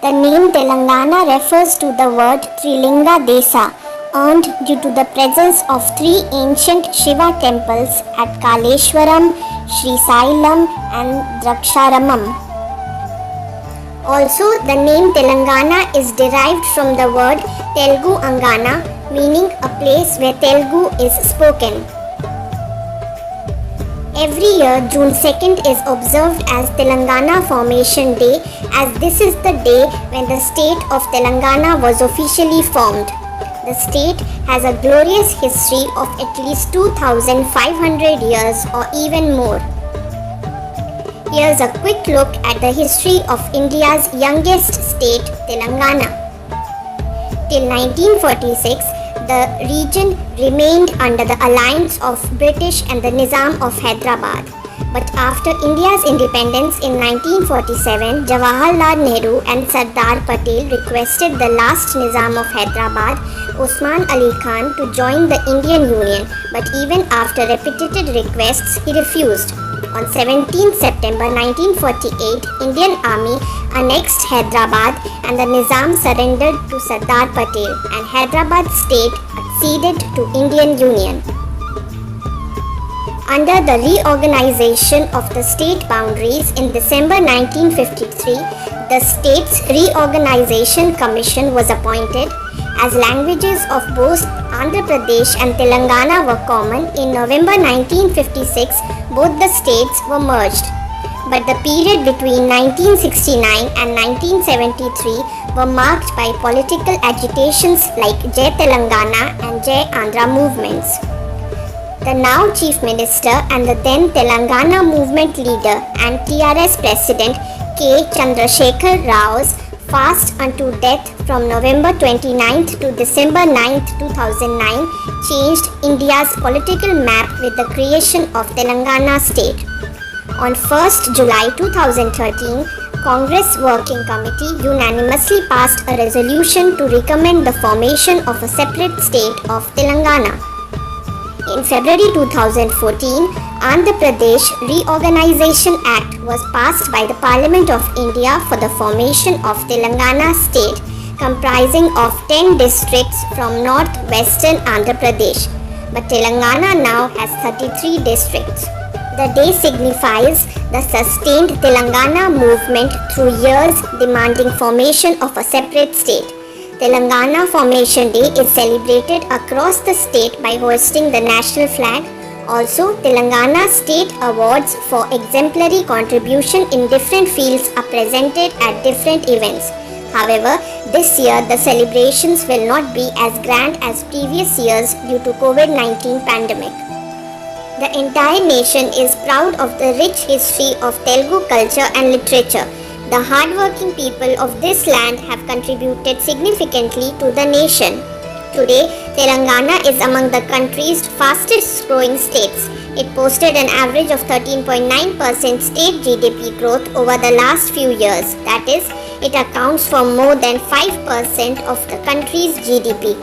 The name Telangana refers to the word Trilinga Desa, earned due to the presence of three ancient Shiva temples at Kaleshwaram, Srisailam and Draksharamam. Also, the name Telangana is derived from the word Telugu Angana, meaning a place where Telugu is spoken. Every year, June 2nd is observed as Telangana Formation Day, as this is the day when the state of Telangana was officially formed. The state has a glorious history of at least 2,500 years or even more. Here's a quick look at the history of India's youngest state, Telangana. Till 1946, the region remained under the alliance of British and the Nizam of Hyderabad. But after India's independence in 1947, Jawaharlal Nehru and Sardar Patel requested the last Nizam of Hyderabad, Osman Ali Khan, to join the Indian Union, but even after repeated requests, he refused. On 17 September 1948, Indian Army annexed Hyderabad and the Nizam surrendered to Sardar Patel, and Hyderabad state acceded to Indian Union. Under the reorganization of the state boundaries in December 1953, the States Reorganization Commission was appointed. As languages of both Andhra Pradesh and Telangana were common, in November 1956, both the states were merged. But the period between 1969 and 1973 were marked by political agitations like Jai Telangana and Jai Andhra movements. The now Chief Minister and the then Telangana movement leader and TRS President K. Chandrasekhar Rao's fast unto death from November 29th to December 9th, 2009 changed India's political map with the creation of Telangana state. On 1st July 2013, Congress Working Committee unanimously passed a resolution to recommend the formation of a separate state of Telangana. In February 2014, Andhra Pradesh Reorganization Act was passed by the Parliament of India for the formation of Telangana state, comprising of 10 districts from north-western Andhra Pradesh. But Telangana now has 33 districts. The day signifies the sustained Telangana movement through years demanding formation of a separate state. Telangana Formation Day is celebrated across the state by hoisting the national flag. Also, Telangana State Awards for exemplary contribution in different fields are presented at different events. However, this year the celebrations will not be as grand as previous years due to COVID-19 pandemic. The entire nation is proud of the rich history of Telugu culture and literature. The hardworking people of this land have contributed significantly to the nation. Today, Telangana is among the country's fastest growing states. It posted an average of 13.9% state GDP growth over the last few years. That is, it accounts for more than 5% of the country's GDP.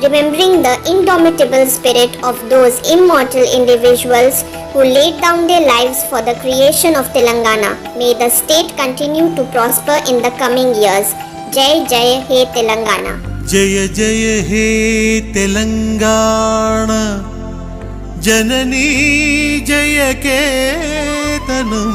Remembering the indomitable spirit of those immortal individuals who laid down their lives for the creation of Telangana, may the state continue to prosper in the coming years. Jai Jai He Telangana. Jaya Jaya He Telangana Janani Jaya Ketanam